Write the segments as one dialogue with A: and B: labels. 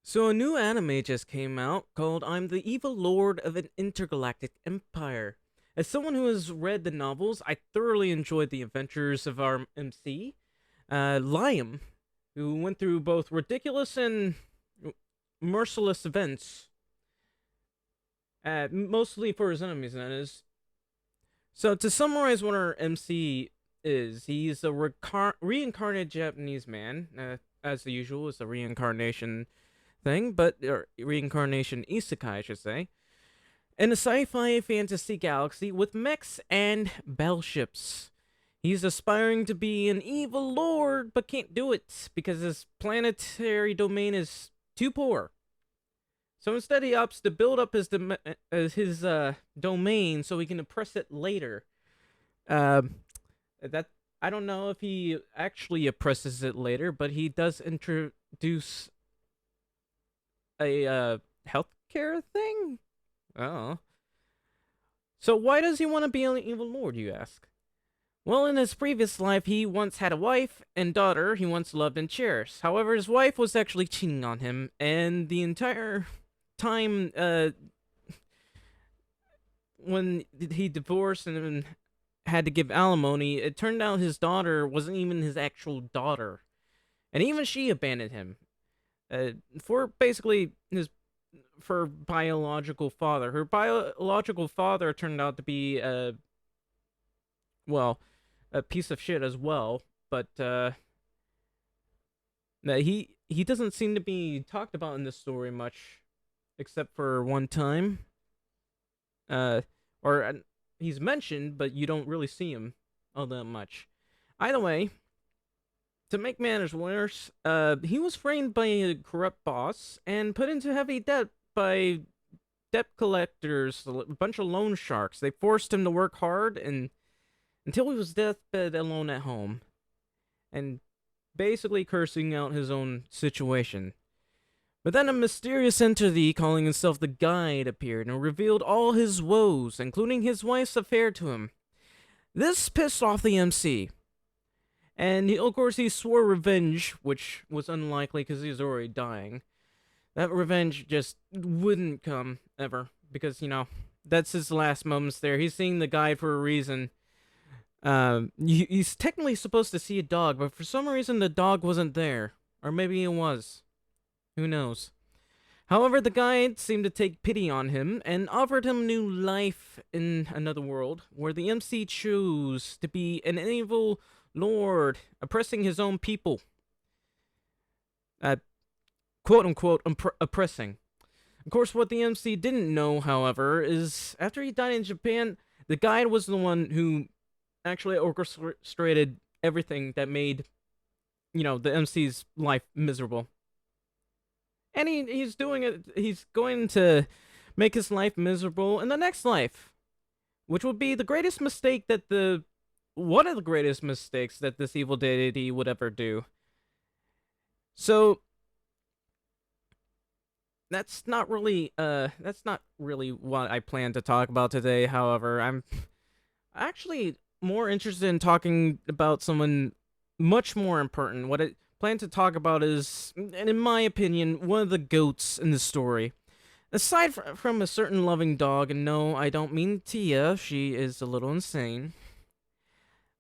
A: So a new anime just came out called I'm the Evil Lord of an Intergalactic Empire. As someone who has read the novels, I thoroughly enjoyed the adventures of our MC, Liam, who went through both ridiculous and merciless events, mostly for his enemies, that is. So to summarize what our MC is, he's a reincarnated Japanese man, as usual, it's a reincarnation thing, but or reincarnation isekai, I should say, in a sci-fi fantasy galaxy with mechs and battleships. He's aspiring to be an evil lord, but can't do it because his planetary domain is too poor. So instead, he opts to build up his domain so he can oppress it later. Uh, that I don't know if he actually oppresses it later, but he does introduce a healthcare thing. Oh, so why does he want to be an evil lord, you ask? Well, in his previous life, he once had a wife and daughter he once loved and cherished. However, his wife was actually cheating on him, and the entire time, when he divorced and had to give alimony, it turned out his daughter wasn't even his actual daughter, and even she abandoned him. For basically his for biological father. Her biological father turned out to be well, a piece of shit as well, but he doesn't seem to be talked about in this story much, except for one time. Uh, or he's mentioned, but you don't really see him all that much. Either way, to make matters worse, he was framed by a corrupt boss and put into heavy debt by debt collectors, a bunch of loan sharks. They forced him to work hard and until he was deathbed alone at home, and basically cursing out his own situation. But then a mysterious entity calling himself the Guide appeared and revealed all his woes, including his wife's affair to him. This pissed off the MC. And of course, he swore revenge, which was unlikely because he was already dying. That revenge just wouldn't come ever because, that's his last moments there. He's seeing the guide for a reason. He's technically supposed to see a dog, but for some reason the dog wasn't there. Or maybe it was. Who knows? However, the guide seemed to take pity on him and offered him new life in another world where the MC chose to be an evil lord oppressing his own people. Quote unquote, oppressing. Of course, what the MC didn't know, however, is after he died in Japan, the guide was the one who actually orchestrated everything that made, the MC's life miserable. And he's doing it, he's going to make his life miserable in the next life, which would be the greatest mistake one of the greatest mistakes that this evil deity would ever do. So, that's not really what I plan to talk about today. However, I'm actually more interested in talking about someone much more important. What I plan to talk about is, and in my opinion, one of the goats in the story. Aside from a certain loving dog, and no, I don't mean Tia, she is a little insane.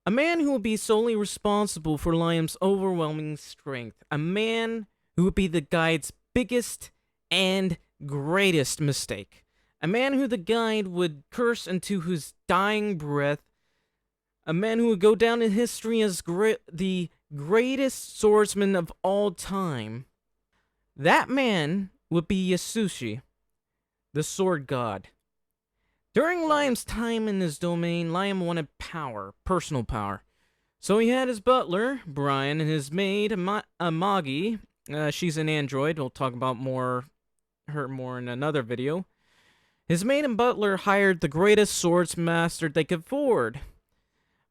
A: A man who will be solely responsible for Liam's overwhelming strength. A man who would be the guide's biggest and greatest mistake. A man who the guide would curse into his dying breath. A man who would go down in history as the greatest swordsman of all time. That man would be Yasushi, the sword god. During Liam's time in his domain, Liam wanted power, personal power. So he had his butler, Brian, and his maid, Amagi. She's an android. We'll talk about her more in another video. His maid and butler hired the greatest swordsmaster they could afford.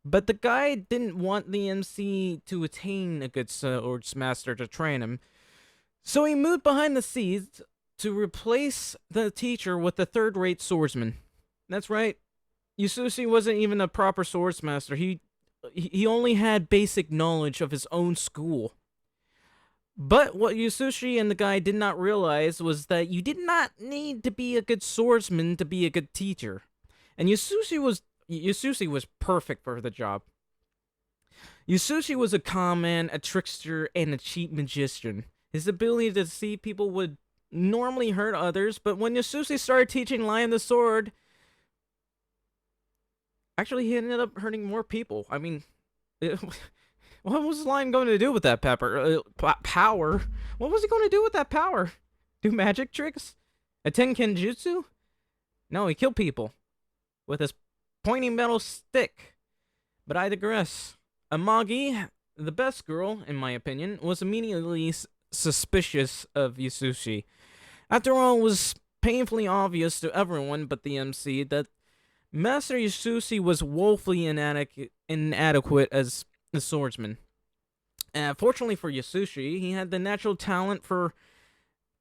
A: But the guy didn't want the MC to attain a good swordsmaster to train him. So he moved behind the scenes to replace the teacher with a third-rate swordsman. That's right. Yasushi wasn't even a proper swordsmaster. He only had basic knowledge of his own school. But what Yasushi and the guy did not realize was that you did not need to be a good swordsman to be a good teacher. And Yasushi was perfect for the job. Yasushi was a con man, a trickster, and a cheap magician. His ability to see people would normally hurt others, but when Yasushi started teaching Lion the sword, actually he ended up hurting more people. I mean, what was Lion going to do with that power? What was he going to do with that power? Do magic tricks? Attend kenjutsu? No, he killed people with his pointy metal stick. But I digress. Amagi, the best girl, in my opinion, was immediately suspicious of Yasushi. After all, it was painfully obvious to everyone but the MC that Master Yasushi was woefully inadequate as a swordsman. Fortunately for Yasushi, he had the natural talent for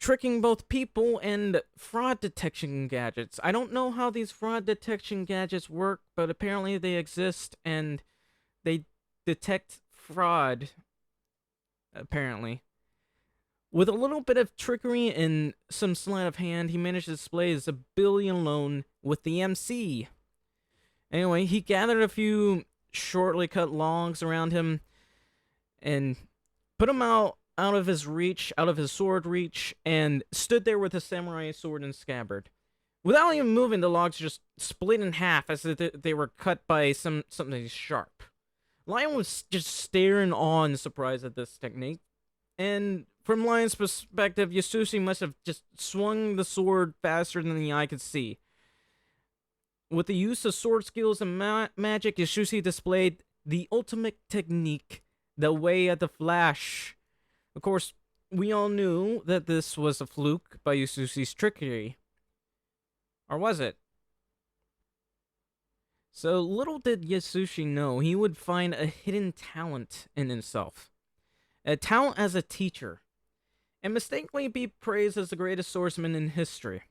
A: tricking both people and fraud detection gadgets. I don't know how these fraud detection gadgets work, but apparently they exist and they detect fraud, apparently. With a little bit of trickery and some sleight of hand, he managed to display his ability alone with the MC. Anyway, he gathered a few shortly cut logs around him and put him out of his reach, out of his sword reach, and stood there with his samurai sword and scabbard. Without even moving, the logs just split in half as if they were cut by something sharp. Lion was just staring on in surprise at this technique, and from Lion's perspective, Yasushi must have just swung the sword faster than the eye could see. With the use of sword skills and magic, Yasushi displayed the ultimate technique, the way of the flash. Of course, we all knew that this was a fluke by Yasushi's trickery. Or was it? So little did Yasushi know he would find a hidden talent in himself. A talent as a teacher. And mistakenly be praised as the greatest swordsman in history.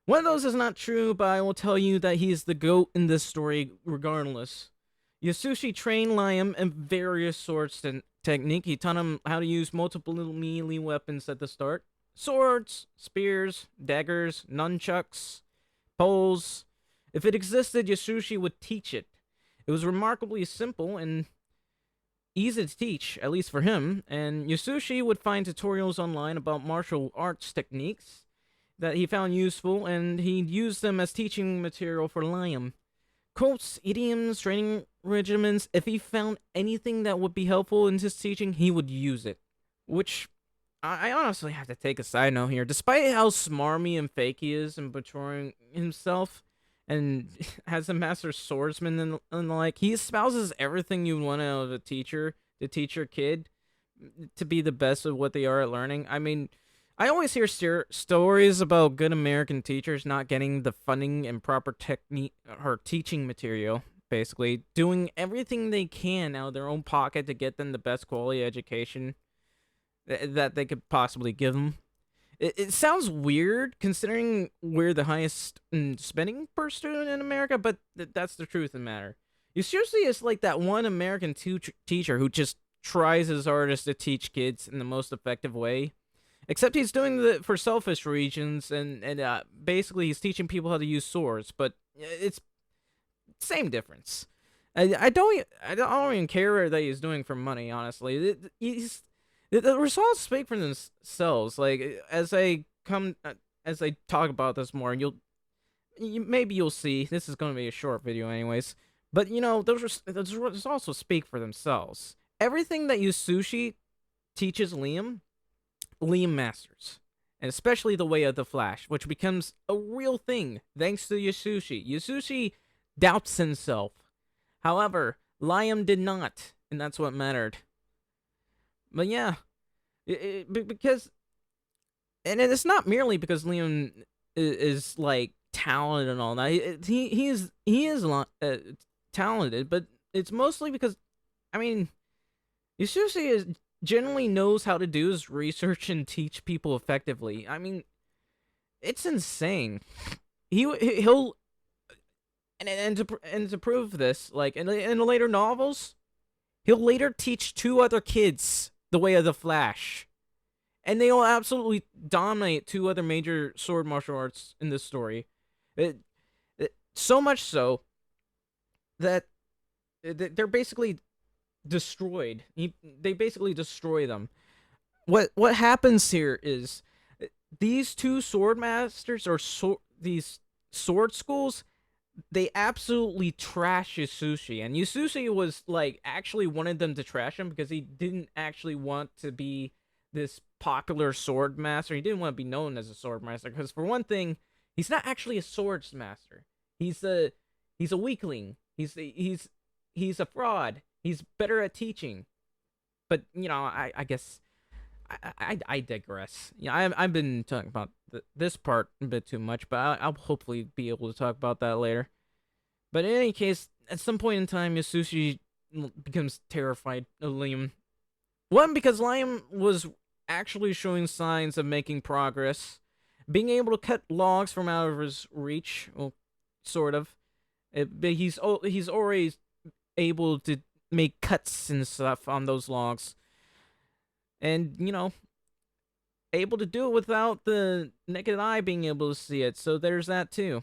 A: One of those is not true, but I will tell you that he is the GOAT in this story regardless. Yasushi trained Liam in various swords technique. He taught him how to use multiple little melee weapons at the start. Swords, spears, daggers, nunchucks, poles. If it existed, Yasushi would teach it. It was remarkably simple and easy to teach, at least for him, and Yasushi would find tutorials online about martial arts techniques that he found useful, and he'd use them as teaching material for Liam. Quotes, idioms, training regimens, if he found anything that would be helpful in his teaching, he would use it. Which, I honestly have to take a side note here. Despite how smarmy and fake he is in portraying himself, and as a master swordsman and the like, he espouses everything you want out of a teacher to teach your kid to be the best of what they are at learning. I mean, I always hear stories about good American teachers not getting the funding and proper technique or teaching material, basically doing everything they can out of their own pocket to get them the best quality education that they could possibly give them. It sounds weird considering we're the highest spending per student in America, but that's the truth of the matter. Yasushi is like that one American teacher who just tries his hardest to teach kids in the most effective way. Except he's doing it for selfish reasons, and basically he's teaching people how to use swords, but it's same difference. I don't even care that he's doing for money, honestly. The results speak for themselves. Like as I talk about this more, maybe you'll see. This is going to be a short video, anyways. But those results also speak for themselves. Everything that Yasushi teaches Liam masters, and especially the way of the Flash, which becomes a real thing thanks to Yasushi. Yasushi doubts himself. However, Liam did not, and that's what mattered. But yeah, because, and it's not merely because Liam is like talented and all that. He is talented, but it's mostly because, I mean, Yasushi generally knows how to do his research and teach people effectively. I mean, it's insane. He'll and to prove this, like in the later novels, he'll later teach two other kids the way of the Flash. and they will absolutely dominate two other major sword martial arts in this story. It, so much so that they're basically destroyed. They basically destroy them. What happens here is these two sword masters or these sword schools, they absolutely trash Yasushi, and Yasushi was like actually wanted them to trash him because he didn't actually want to be this popular sword master. He didn't want to be known as a sword master because, for one thing, he's not actually a swords master. He's a weakling. He's a fraud. He's better at teaching. But I guess I digress. Yeah, I've been talking about this part a bit too much, but I'll hopefully be able to talk about that later. But in any case, at some point in time, Yasushi becomes terrified of Liam. One, because Liam was actually showing signs of making progress, being able to cut logs from out of his reach. Well, sort of. But he's already able to make cuts and stuff on those logs, and able to do it without the naked eye being able to see it. So there's that too.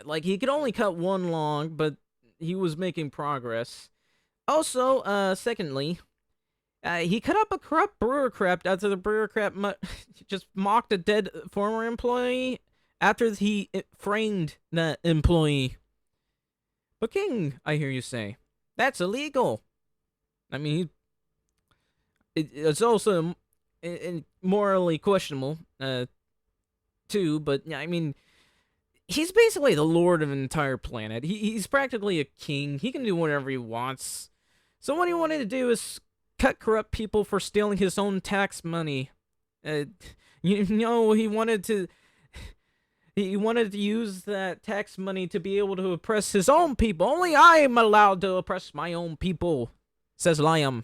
A: Like, he could only cut one log, but he was making progress. Also, secondly, he cut up a corrupt bureaucrat after the bureaucrat just mocked a dead former employee after he framed that employee. But King, I hear you say, that's illegal. I mean, it's also morally questionable, too, but I mean, he's basically the lord of an entire planet. He's practically a king. He can do whatever he wants. So what he wanted to do is cut corrupt people for stealing his own tax money. He wanted to use that tax money to be able to oppress his own people. Only I am allowed to oppress my own people, says Liam.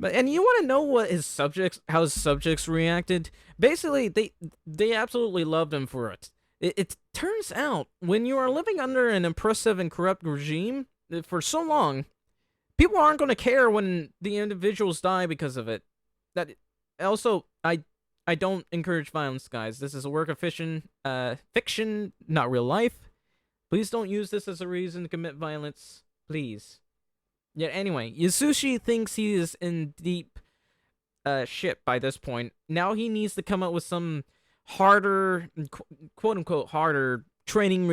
A: And you want to know how his subjects reacted? Basically, they absolutely loved him for it. It turns out, when you are living under an oppressive and corrupt regime for so long, people aren't going to care when the individuals die because of it. That also, I don't encourage violence, guys. This is a work of fiction, not real life. Please don't use this as a reason to commit violence, please. Yeah, anyway, Yasushi thinks he is in deep shit by this point. Now he needs to come up with some harder, quote-unquote, harder training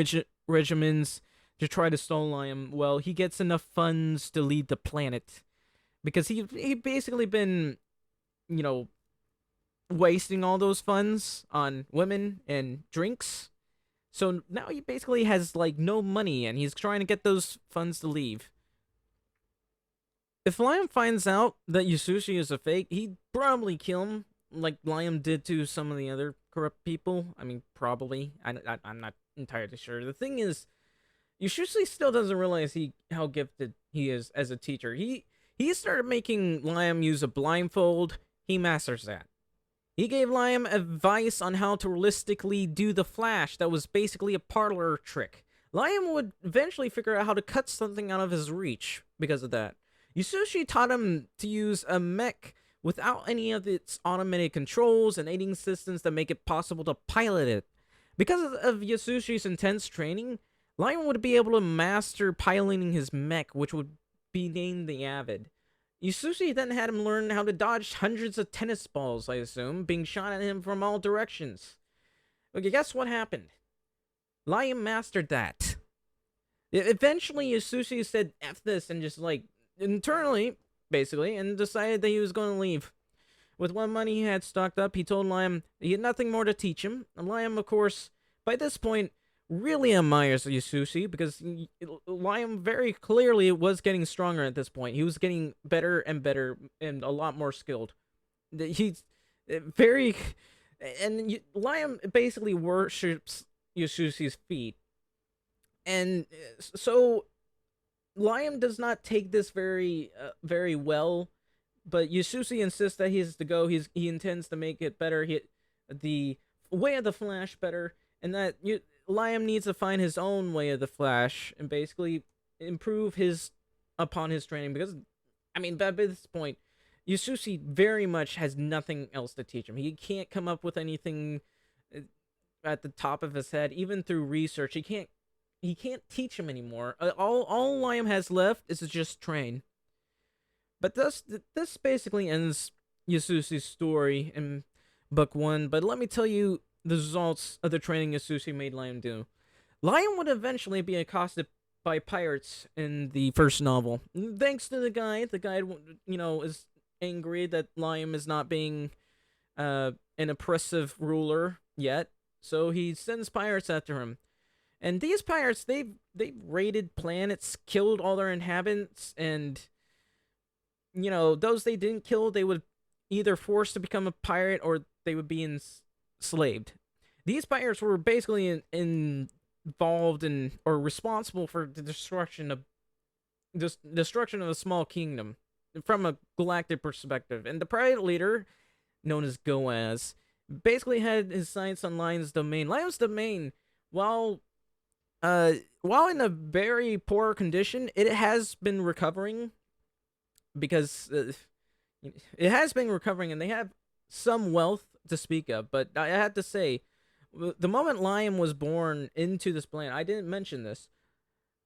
A: regimens to try to stall Liam. Well, he gets enough funds to lead the planet. Because he basically been, wasting all those funds on women and drinks. So now he basically has, no money, and he's trying to get those funds to leave. If Liam finds out that Yasushi is a fake, he'd probably kill him, like Liam did to some of the other corrupt people. I mean, probably. I'm not entirely sure. The thing is, Yasushi still doesn't realize how gifted he is as a teacher. He started making Liam use a blindfold. He masters that. He gave Liam advice on how to realistically do the flash that was basically a parlor trick. Liam would eventually figure out how to cut something out of his reach because of that. Yasushi taught him to use a mech without any of its automated controls and aiding systems that make it possible to pilot it. Because of Yasushi's intense training, Lion would be able to master piloting his mech, which would be named the Avid. Yasushi then had him learn how to dodge hundreds of tennis balls, I assume, being shot at him from all directions. Okay, guess what happened? Lion mastered that. Eventually, Yasushi said F this and just, internally, basically, and decided that he was going to leave. With what money he had stocked up, he told Liam he had nothing more to teach him. And Liam, of course, by this point, really admires Yasushi because Liam very clearly was getting stronger at this point. He was getting better and better and a lot more skilled. He's very... And Liam basically worships Yasushi's feet. And so Liam does not take this very well, but Yasushi insists that he has to go. He intends to make it better, the way of the Flash better, and that Liam needs to find his own way of the Flash and basically improve upon his training. Because, I mean, by this point, Yasushi very much has nothing else to teach him. He can't come up with anything uh, at the top of his head, even through research. He can't teach him anymore. All Liam has left is to just train. But this basically ends Yasusi's story in book one. But let me tell you the results of the training Yasusi made Liam do. Lion would eventually be accosted by pirates in the first novel. Thanks to the guide. The guide, is angry that Lion is not being an oppressive ruler yet. So he sends pirates after him. And these pirates, they raided planets, killed all their inhabitants, and those they didn't kill, they would either forced to become a pirate or they would be enslaved. These pirates were basically involved in or responsible for the destruction of a small kingdom from a galactic perspective. And the pirate leader, known as Goaz, basically had his sights on Lion's domain. Lion's domain, while in a very poor condition, it has been recovering because it has been recovering, and they have some wealth to speak of. But I have to say, the moment Liam was born into this planet, I didn't mention this,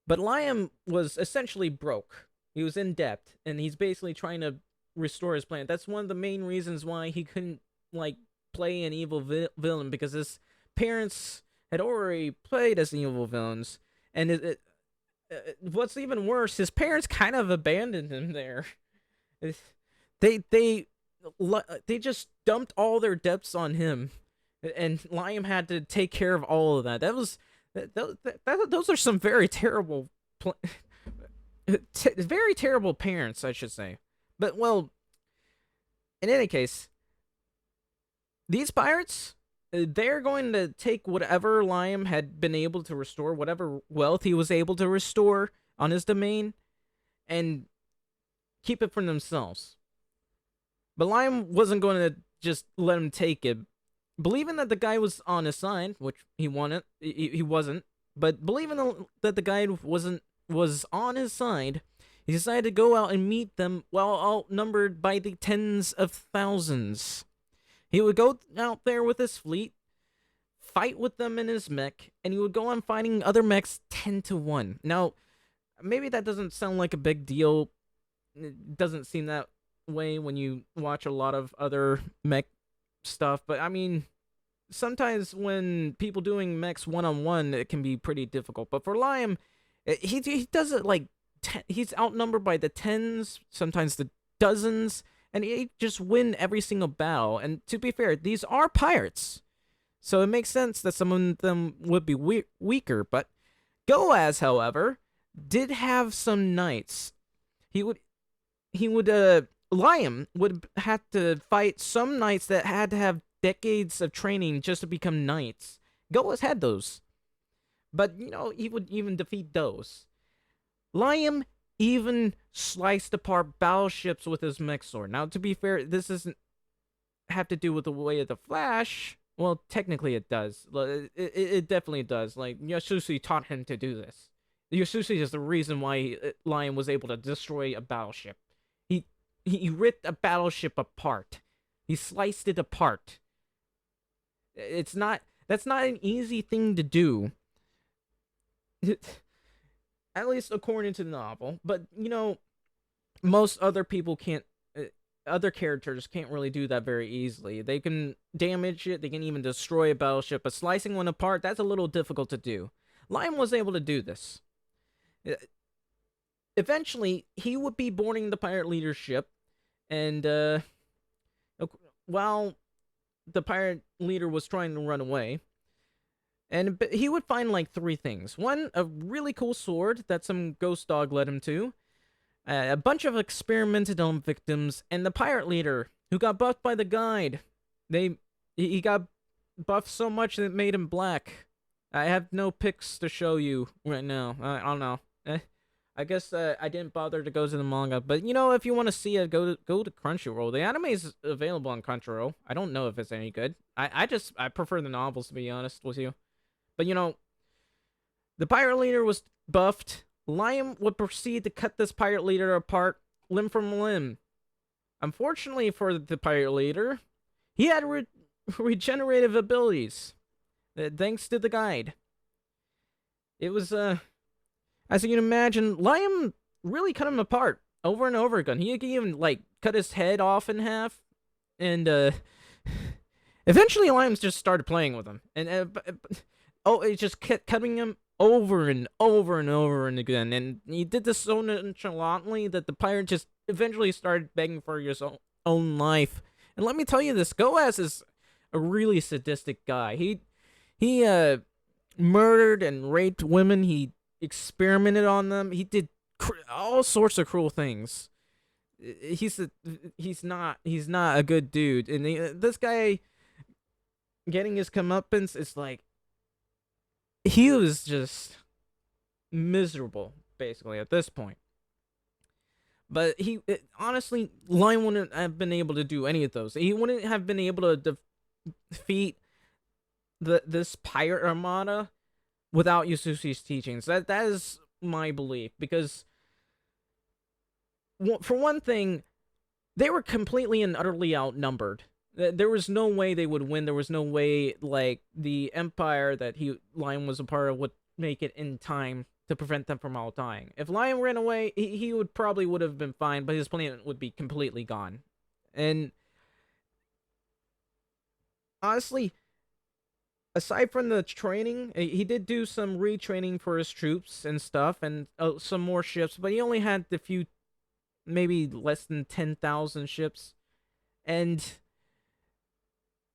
A: but Liam was essentially broke. He was in debt, and he's basically trying to restore his planet. That's one of the main reasons why he couldn't play an evil villain, because his parents had already played as evil villains, and what's even worse, his parents kind of abandoned him there. They they just dumped all their debts on him, and Liam had to take care of all of that. Those are some very terrible, very terrible parents, I should say. But well, in any case, these pirates, they're going to take whatever Liam had been able to restore, whatever wealth he was able to restore on his domain, and keep it for themselves. But Liam wasn't going to just let him take it. Believing that the guy was on his side, which he wasn't, but believing that the guy was on his side, he decided to go out and meet them while outnumbered by the tens of thousands. He would go out there with his fleet, fight with them in his mech, and he would go on fighting other mechs 10-1. Now, maybe that doesn't sound like a big deal. It doesn't seem that way when you watch a lot of other mech stuff, but I mean, sometimes when people doing mechs one-on-one, it can be pretty difficult. But for Liam, he does it he's outnumbered by the tens, sometimes the dozens, and he just win every single battle. And to be fair, these are pirates, so it makes sense that some of them would be weaker. But Goaz, however, did have some knights. Liam would have to fight some knights that had to have decades of training just to become knights. Goaz had those, but he would even defeat those. Liam even sliced apart battleships with his mech sword. Now, to be fair, this doesn't have to do with the way of the Flash. Well, technically it does. It definitely does. Yasushi taught him to do this. Yasushi is the reason why Liam was able to destroy a battleship. He ripped a battleship apart. He sliced it apart. That's not an easy thing to do. At least according to the novel. But, most other people can't, other characters can't really do that very easily. They can damage it, they can even destroy a battleship, but slicing one apart, that's a little difficult to do. Liam was able to do this. Eventually, he would be boarding the pirate leadership, and while the pirate leader was trying to run away, and he would find three things. One, a really cool sword that some ghost dog led him to, a bunch of experimented on victims, and the pirate leader who got buffed by the guide. He got buffed so much that it made him black. I have no pics to show you right now. I don't know. I guess I didn't bother to go to the manga, but if you want to see it, go to Crunchyroll. The anime is available on Crunchyroll. I don't know if it's any good. I prefer the novels, to be honest with you. But the pirate leader was buffed. Liam would proceed to cut this pirate leader apart limb from limb. Unfortunately for the pirate leader, he had regenerative abilities. Thanks to the guide. It was, as you can imagine, Liam really cut him apart over and over again. He even, like, cut his head off in half. And, eventually Liam just started playing with him. And, it just kept cutting him over and over and over and again. And he did this so nonchalantly that the pirate just eventually started begging for his own life. And let me tell you this, Goaz is a really sadistic guy. He murdered and raped women. He experimented on them. He did all sorts of cruel things. He's not a good dude. And this guy getting his comeuppance is like, he was just miserable basically at this point. But honestly, Lion wouldn't have been able to do any of those. He wouldn't have been able to defeat this pirate armada without Yasusi's teachings. That is my belief, because for one thing, they were completely and utterly outnumbered. There was no way they would win. There was no way, like, the empire that Lion was a part of would make it in time to prevent them from all dying. If Lion ran away, he would have been fine, but his planet would be completely gone. And honestly, aside from the training, he did do some retraining for his troops and stuff, and some more ships, but he only had a few, maybe less than 10,000 ships. And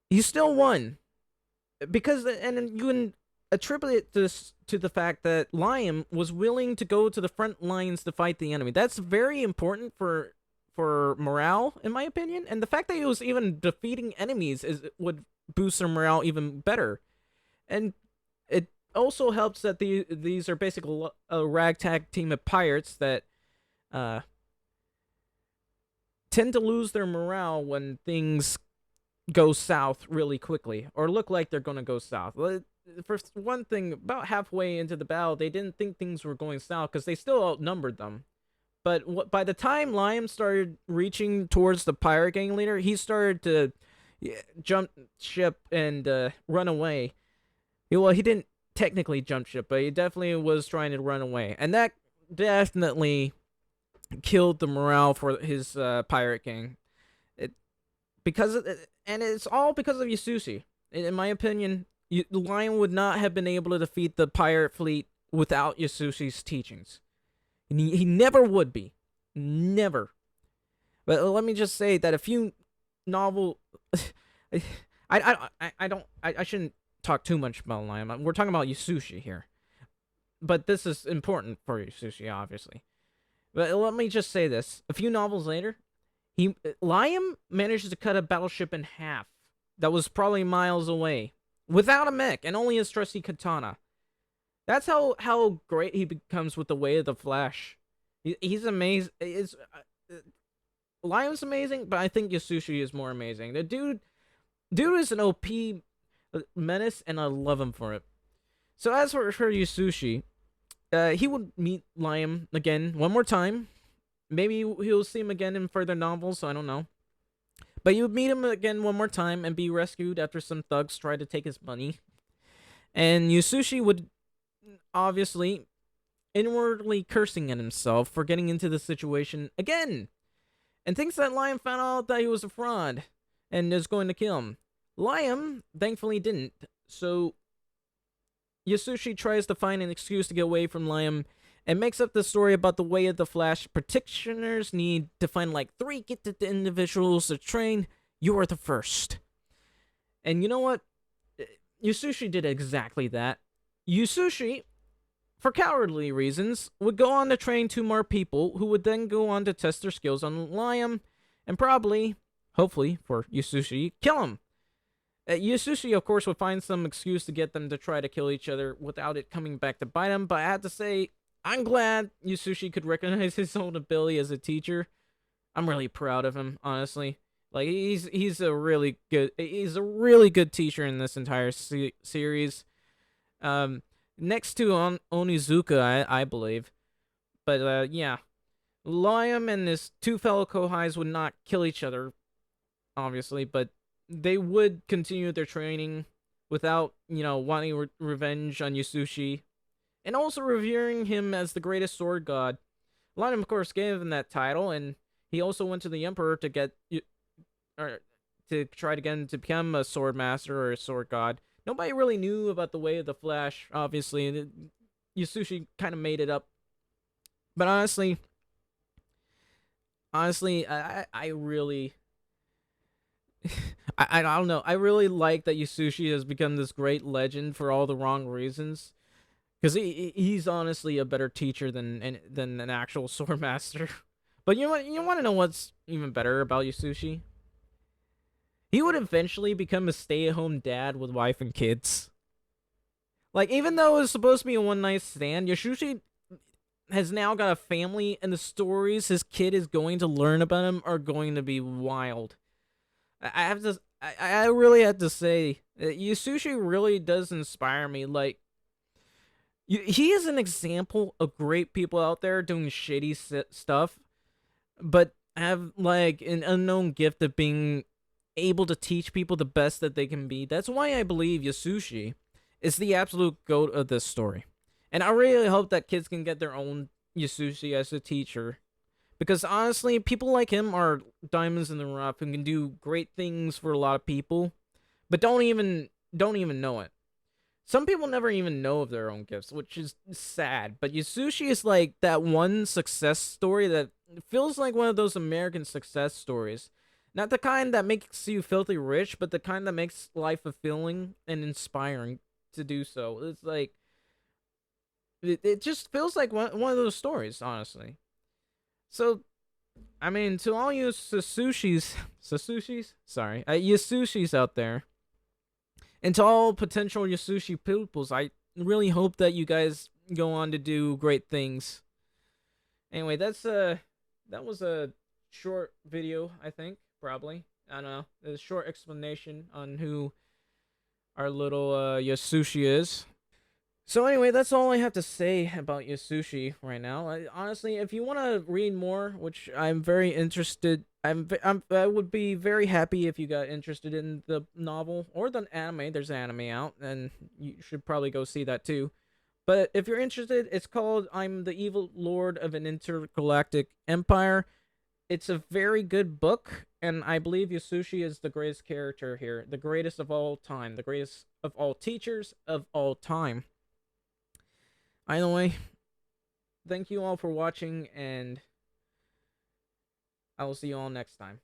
A: he still won. Because, and you can attribute this to the fact that Liam was willing to go to the front lines to fight the enemy. That's very important for morale, in my opinion. And the fact that he was even defeating enemies would boost their morale even better. And it also helps that these are basically a ragtag team of pirates that tend to lose their morale when things go south really quickly, or look like they're going to go south. For one thing, about halfway into the battle, they didn't think things were going south because they still outnumbered them. But by the time Liam started reaching towards the pirate gang leader, he started to jump ship and run away. Well, he didn't technically jump ship, but he definitely was trying to run away. And that definitely killed the morale for his pirate gang. And it's all because of Yasushi. In my opinion, Lion would not have been able to defeat the pirate fleet without Yasushi's teachings. And he never would be. Never. But let me just say that a few novel... I shouldn't talk too much about Lion. We're talking about Yasushi here. But this is important for Yasushi, obviously. But let me just say this. A few novels later, Liam manages to cut a battleship in half that was probably miles away, without a mech, and only his trusty katana. That's how great he becomes with the way of the Flash. He's amazing. Liam's amazing, but I think Yasushi is more amazing. The dude is an OP menace, and I love him for it. So as for Yasushi, he would meet Liam again one more time. Maybe he'll see him again in further novels, so I don't know. But you would meet him again one more time and be rescued after some thugs try to take his money. And Yasushi would, obviously, inwardly cursing at himself for getting into the situation again. And thinks that Liam found out that he was a fraud and is going to kill him. Liam, thankfully, didn't. So Yasushi tries to find an excuse to get away from Liam and makes up the story about the way of the Flash. Practitioners need to find like 3 gifted individuals to train. You are the first. And you know what? Yasushi did exactly that. Yasushi, for cowardly reasons, would go on to train 2 more people who would then go on to test their skills on Liam and probably, hopefully for Yasushi, kill him. Yasushi, of course, would find some excuse to get them to try to kill each other without it coming back to bite him, but I have to say, I'm glad Yasushi could recognize his own ability as a teacher. I'm really proud of him, honestly. Like, he's a really good teacher in this entire series. Next to Onizuka, I believe. But yeah. Liam and his two fellow Kohais would not kill each other, obviously, but they would continue their training without, wanting revenge on Yasushi, and also revering him as the greatest sword god. Lion, of course, gave him that title, and he also went to the Emperor to get, or to try to get him to become a sword master or a sword god. Nobody really knew about the way of the Flash, obviously, and Yasushi kind of made it up. But honestly, I really, I don't know. I really like that Yasushi has become this great legend for all the wrong reasons. Because he's honestly a better teacher than an actual sword master. But you want to know what's even better about Yasushi? He would eventually become a stay-at-home dad with wife and kids. Like, even though it was supposed to be a one-night stand, Yasushi has now got a family, and the stories his kid is going to learn about him are going to be wild. I have to, I really have to say, Yasushi really does inspire me. Like, he is an example of great people out there doing shady stuff, but have like an unknown gift of being able to teach people the best that they can be. That's why I believe Yasushi is the absolute goat of this story. And I really hope that kids can get their own Yasushi as a teacher. Because honestly, people like him are diamonds in the rough and can do great things for a lot of people, but don't even know it. Some people never even know of their own gifts, which is sad. But Yasushi is like that one success story that feels like one of those American success stories. Not the kind that makes you filthy rich, but the kind that makes life fulfilling and inspiring to do so. It's like, it just feels like one of those stories, honestly. So, I mean, to all you Yasushis out there, and to all potential Yasushi pupils, I really hope that you guys go on to do great things. Anyway, that was a short video, I think, probably. I don't know. A short explanation on who our little Yasushi is. So anyway, that's all I have to say about Yasushi right now. Honestly, if you want to read more, which I'm very interested, I would be very happy if you got interested in the novel or the anime. There's an anime out, and you should probably go see that too. But if you're interested, it's called "I'm the Evil Lord of an Intergalactic Empire." It's a very good book, and I believe Yasushi is the greatest character here, the greatest of all time, the greatest of all teachers of all time. Either way, thank you all for watching, and I will see you all next time.